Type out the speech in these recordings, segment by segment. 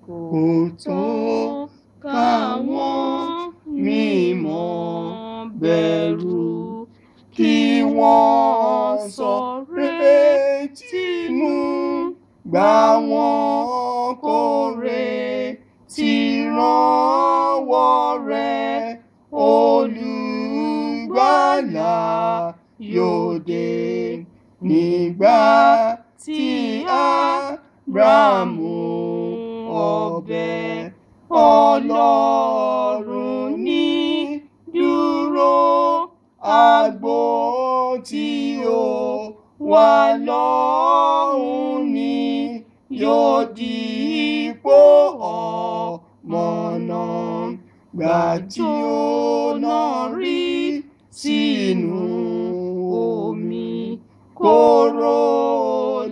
kò tó káwọn mímọ́ bẹ̀rù, kí wọ́n sọ retí nù, gbà wọ́n kórè tí rànwọ́ rẹ̀, Olùgbàlà yóò dé. Nígbà tí Ábúráhámù ọbẹ̀ Ọlọ́run ní dúró, àgbo tí ó wà lọ́hùn ni yóò dípò ọmọ náà. Gbà tí ó náà rí sínú omi, kóró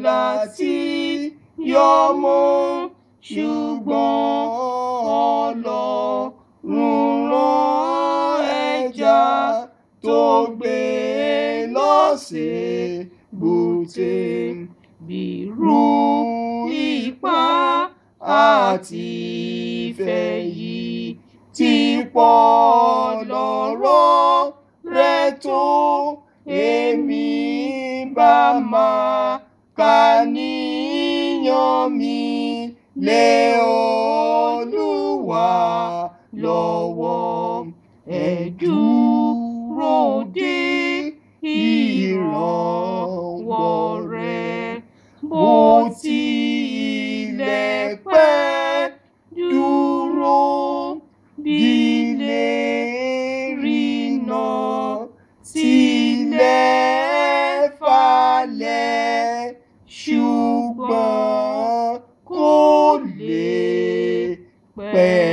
láti yọmọ, ṣùgbọ́n Ọlọ́run rán ẹja tó gbé lọ sébùté. Bírú ipá àti ìfẹ́ yìí ti pọ̀ lọ́rọ̀ rẹ̀ tó, èmi bá máa kàníyàn mi lé Olúwa lọ́wọ́. Ẹ dúró de ìrànwọ́ rẹ̀, bó tilẹ̀ pẹ́ dúró, bí ìlérí náà tilẹ̀ falẹ̀, ṣùgbọ́n kò lè pẹ́.